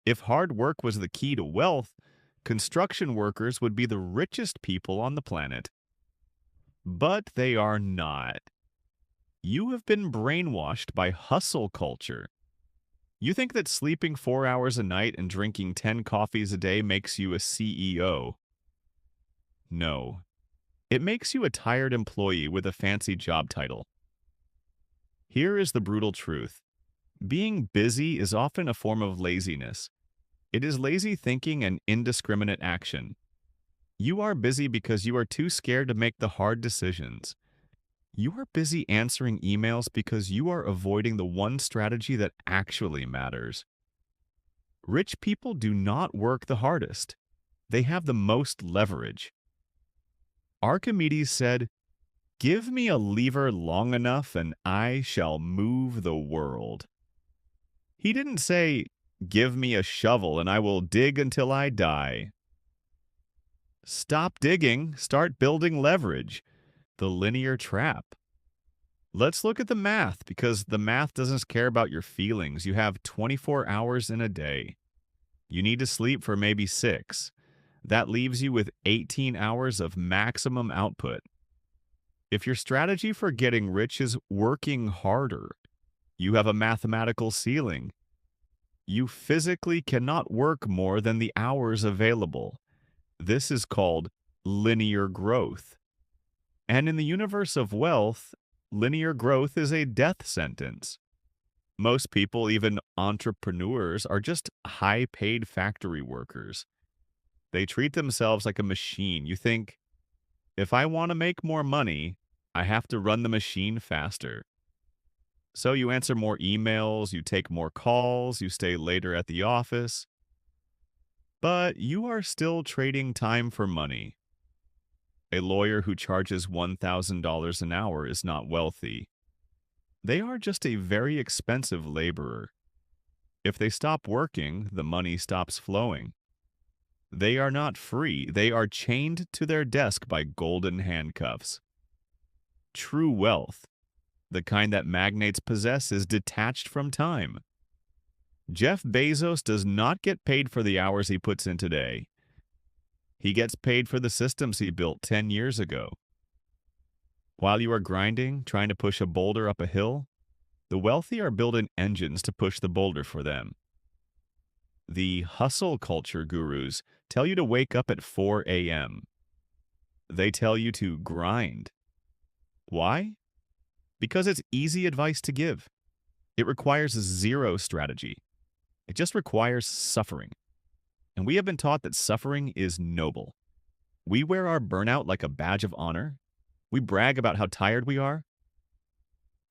If hard work was the key to wealth, construction workers would be the richest people on the planet. But they are not. You have been brainwashed by hustle culture. You think that sleeping 4 hours a night and drinking 10 coffees a day makes you a CEO. No, it makes you a tired employee with a fancy job title. Here is the brutal truth. Being busy is often a form of laziness. It is lazy thinking and indiscriminate action. You are busy because you are too scared to make the hard decisions. You are busy answering emails because you are avoiding the one strategy that actually matters. Rich people do not work the hardest. They have the most leverage. Archimedes said, "Give me a lever long enough and I shall move the world." He didn't say, "Give me a shovel and I will dig until I die." Stop digging, start building leverage. The linear trap. Let's look at the math because the math doesn't care about your feelings. You have 24 hours in a day. You need to sleep for maybe 6. That leaves you with 18 hours of maximum output. If your strategy for getting rich is working harder, you have a mathematical ceiling. You physically cannot work more than the hours available. This is called linear growth. And in the universe of wealth, linear growth is a death sentence. Most people, even entrepreneurs, are just high paid factory workers. They treat themselves like a machine. You think, if I want to make more money, I have to run the machine faster. So you answer more emails, you take more calls, you stay later at the office. But you are still trading time for money. A lawyer who charges $1,000 an hour is not wealthy. They are just a very expensive laborer. If they stop working, the money stops flowing. They are not free. They are chained to their desk by golden handcuffs. True wealth, the kind that magnates possess, is detached from time. Jeff Bezos does not get paid for the hours he puts in today. He gets paid for the systems he built 10 years ago. While you are grinding, trying to push a boulder up a hill, the wealthy are building engines to push the boulder for them. The hustle culture gurus tell you to wake up at 4 a.m. They tell you to grind. Why? Because it's easy advice to give. It requires zero strategy. It just requires suffering. And we have been taught that suffering is noble. We wear our burnout like a badge of honor. We brag about how tired we are.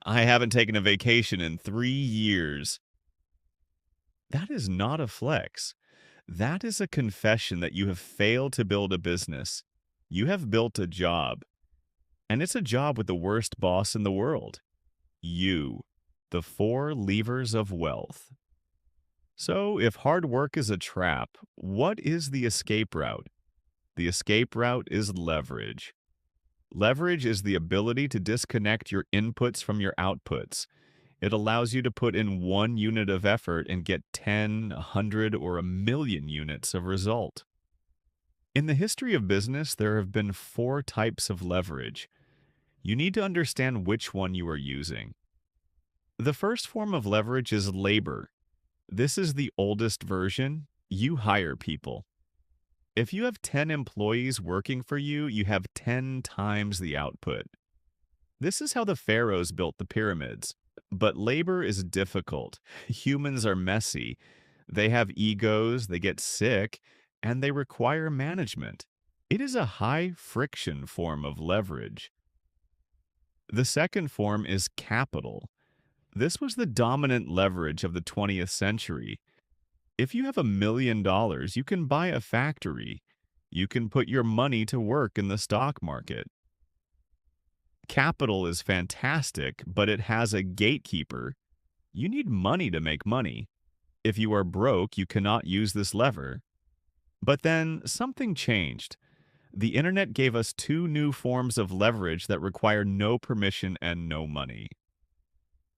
I haven't taken a vacation in 3 years. That is not a flex. That is a confession that you have failed to build a business. You have built a job. And it's a job with the worst boss in the world. You. The 4 levers of wealth. So, if hard work is a trap, what is the escape route? The escape route is leverage. Leverage is the ability to disconnect your inputs from your outputs. It allows you to put in 1 unit of effort and get 10, 100, or 1,000,000 units of result. In the history of business, there have been 4 types of leverage. You need to understand which one you are using. The first form of leverage is labor. This is the oldest version. You hire people. If you have 10 employees working for you, you have 10 times the output. This is how the pharaohs built the pyramids. But labor is difficult. Humans are messy. They have egos, they get sick, and they require management. It is a high friction form of leverage. The second form is capital. This was the dominant leverage of the 20th century. If you have $1,000,000, you can buy a factory. You can put your money to work in the stock market. Capital is fantastic, but it has a gatekeeper. You need money to make money. If you are broke, you cannot use this lever. But then something changed. The internet gave us 2 new forms of leverage that require no permission and no money.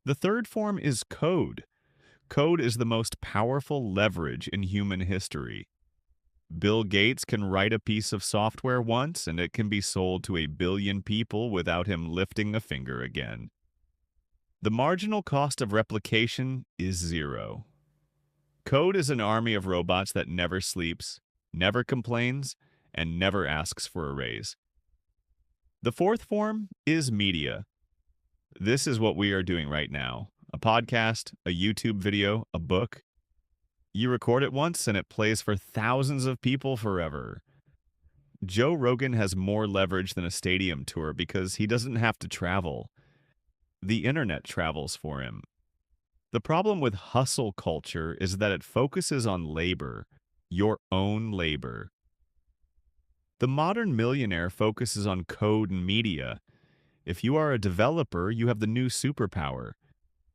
The third form is code. Code is the most powerful leverage in human history. Bill Gates can write a piece of software once and it can be sold to 1 billion people without him lifting a finger again. The marginal cost of replication is zero. Code is an army of robots that never sleeps, never complains, and never asks for a raise. The fourth form is media. This is what we are doing right now. A podcast, a YouTube video, a book. You record it once and it plays for thousands of people forever. Joe Rogan has more leverage than a stadium tour because he doesn't have to travel. The internet travels for him. The problem with hustle culture is that it focuses on labor, your own labor. The modern millionaire focuses on code and media. If you are a developer, you have the new superpower.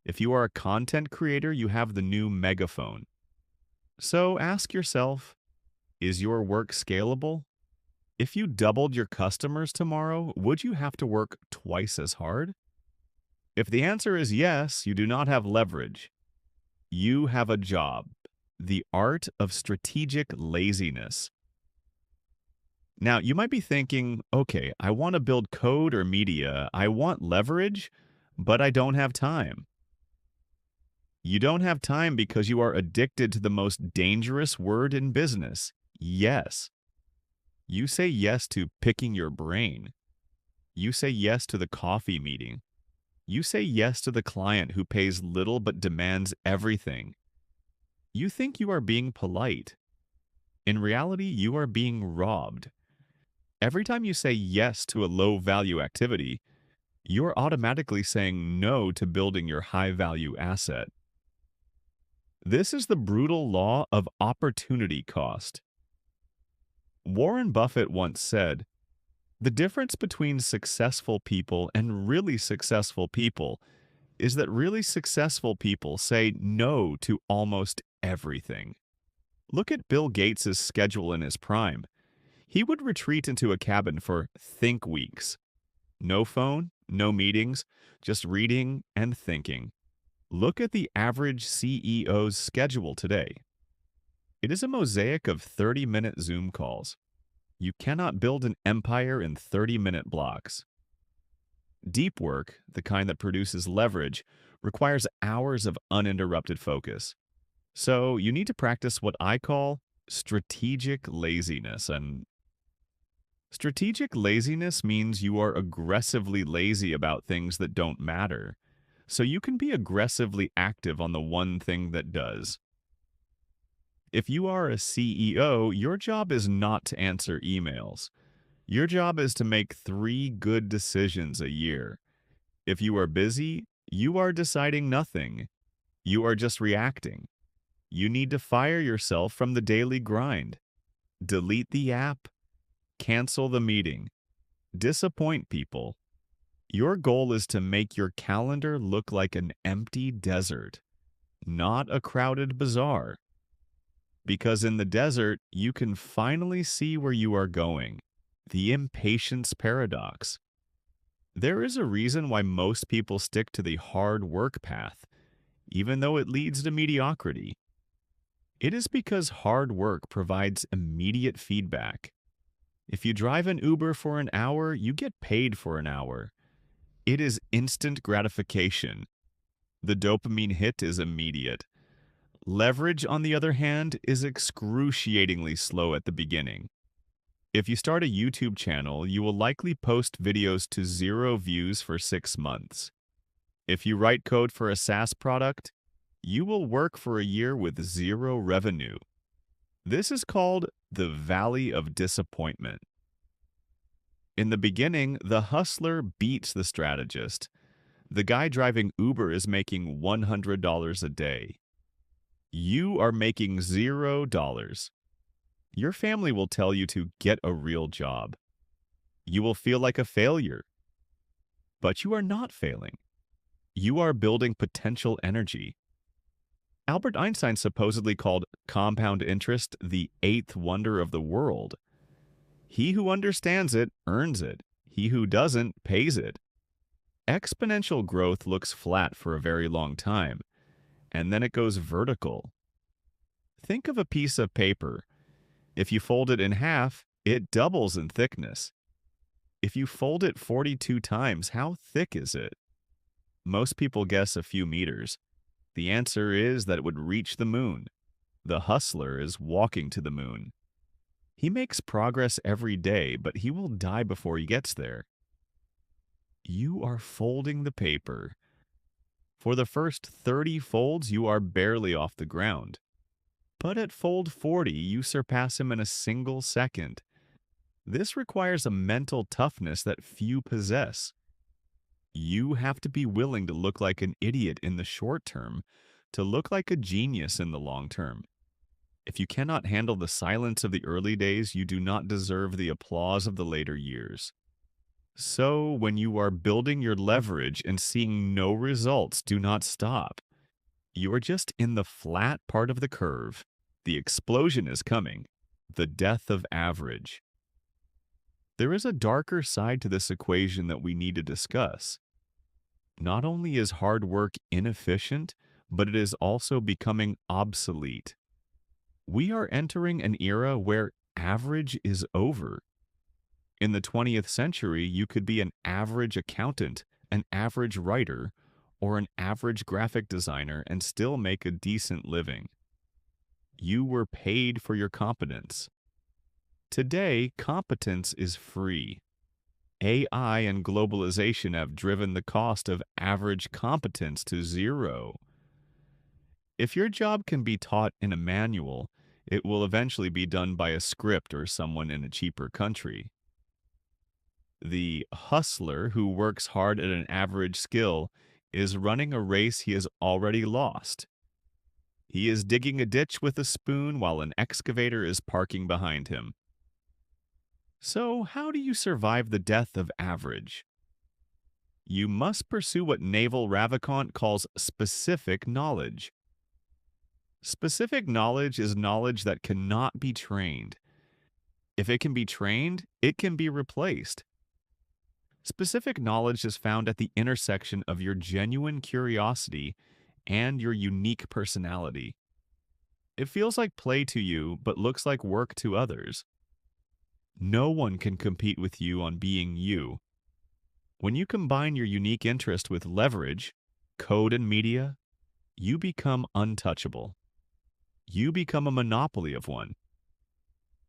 If you are a content creator, you have the new megaphone. So ask yourself, is your work scalable? If you doubled your customers tomorrow, would you have to work twice as hard? If the answer is yes, you do not have leverage. You have a job, the art of strategic laziness. Now, you might be thinking, okay, I want to build code or media, I want leverage, but I don't have time. You don't have time because you are addicted to the most dangerous word in business, yes. You say yes to picking your brain. You say yes to the coffee meeting. You say yes to the client who pays little but demands everything. You think you are being polite. In reality, you are being robbed. Every time you say yes to a low-value activity, you're automatically saying no to building your high-value asset. This is the brutal law of opportunity cost. Warren Buffett once said, "The difference between successful people and really successful people is that really successful people say no to almost everything." Look at Bill Gates' schedule in his prime. He would retreat into a cabin for think weeks. No phone, no meetings, just reading and thinking. Look at the average CEO's schedule today. It is a mosaic of 30-minute Zoom calls. You cannot build an empire in 30-minute blocks. Deep work, the kind that produces leverage, requires hours of uninterrupted focus. So you need to practice what I call strategic laziness. And strategic laziness means you are aggressively lazy about things that don't matter, so you can be aggressively active on the one thing that does. If you are a CEO, your job is not to answer emails. Your job is to make 3 good decisions a year. If you are busy, you are deciding nothing. You are just reacting. You need to fire yourself from the daily grind. Delete the app. Cancel the meeting. Disappoint people. Your goal is to make your calendar look like an empty desert, not a crowded bazaar. Because in the desert, you can finally see where you are going. The Impatience Paradox. There is a reason why most people stick to the hard work path, even though it leads to mediocrity. It is because hard work provides immediate feedback. If you drive an Uber for an hour, you get paid for an hour. It is instant gratification. The dopamine hit is immediate. Leverage, on the other hand, is excruciatingly slow at the beginning. If you start a YouTube channel, you will likely post videos to 0 views for 6 months. If you write code for a SaaS product, you will work for a year with 0 revenue. This is called the Valley of Disappointment. In the beginning, the hustler beats the strategist. The guy driving Uber is making $100 a day. You are making $0. Your family will tell you to get a real job. You will feel like a failure. But you are not failing. You are building potential energy. Albert Einstein supposedly called compound interest the 8th wonder of the world. He who understands it earns it. He who doesn't pays it. Exponential growth looks flat for a very long time. and then it goes vertical. Think of a piece of paper. If you fold it in half, it doubles in thickness. If you fold it 42 times, how thick is it? Most people guess a few meters. The answer is that it would reach the moon. The hustler is walking to the moon. He makes progress every day, but he will die before he gets there. You are folding the paper. For the first 30 folds, you are barely off the ground. But at fold 40, you surpass him in a single second. This requires a mental toughness that few possess. You have to be willing to look like an idiot in the short term to look like a genius in the long term. If you cannot handle the silence of the early days, you do not deserve the applause of the later years. So, when you are building your leverage and seeing no results, do not stop. You are just in the flat part of the curve. The explosion is coming. The death of average. There is a darker side to this equation that we need to discuss. Not only is hard work inefficient, but it is also becoming obsolete. We are entering an era where average is over. In the 20th century, you could be an average accountant, an average writer, or an average graphic designer and still make a decent living. You were paid for your competence. Today, competence is free. AI and globalization have driven the cost of average competence to zero. If your job can be taught in a manual, it will eventually be done by a script or someone in a cheaper country. The hustler who works hard at an average skill is running a race he has already lost. He is digging a ditch with a spoon while an excavator is parking behind him. So, how do you survive the death of average? You must pursue what Naval Ravikant calls specific knowledge. Specific knowledge is knowledge that cannot be trained. If it can be trained, it can be replaced. Specific knowledge is found at the intersection of your genuine curiosity and your unique personality. It feels like play to you, but looks like work to others. No one can compete with you on being you. When you combine your unique interest with leverage, code and media, you become untouchable. You become a monopoly of one.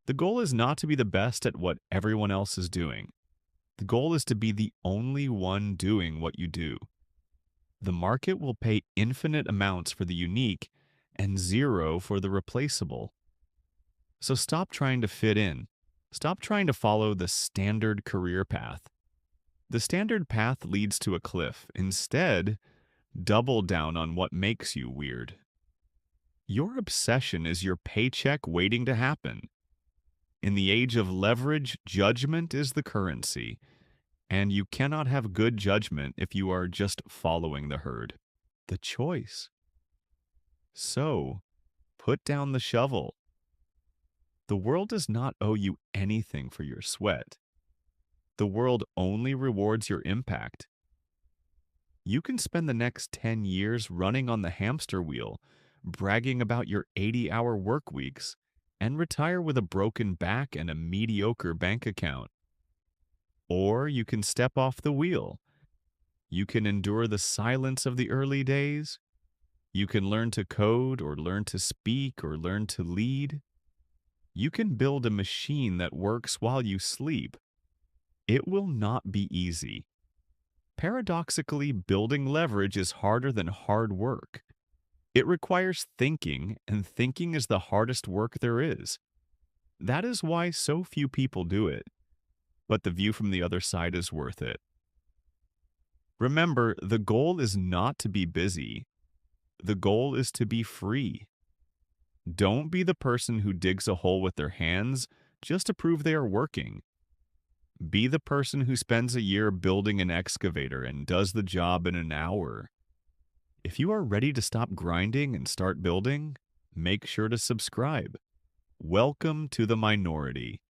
The goal is not to be the best at what everyone else is doing. The goal is to be the only one doing what you do. The market will pay infinite amounts for the unique and zero for the replaceable. So stop trying to fit in. Stop trying to follow the standard career path. The standard path leads to a cliff. Instead, double down on what makes you weird. Your obsession is your paycheck waiting to happen. In the age of leverage, judgment is the currency, and you cannot have good judgment if you are just following the herd. The choice. So, put down the shovel. The world does not owe you anything for your sweat. The world only rewards your impact. You can spend the next 10 years running on the hamster wheel, bragging about your 80-hour work weeks, and retire with a broken back and a mediocre bank account. Or you can step off the wheel. You can endure the silence of the early days. You can learn to code or learn to speak or learn to lead. You can build a machine that works while you sleep. It will not be easy. Paradoxically, building leverage is harder than hard work. It requires thinking, and thinking is the hardest work there is. That is why so few people do it. But the view from the other side is worth it. Remember, the goal is not to be busy. The goal is to be free. Don't be the person who digs a hole with their hands just to prove they are working. Be the person who spends a year building an excavator and does the job in an hour. If you are ready to stop grinding and start building, make sure to subscribe. Welcome to the minority.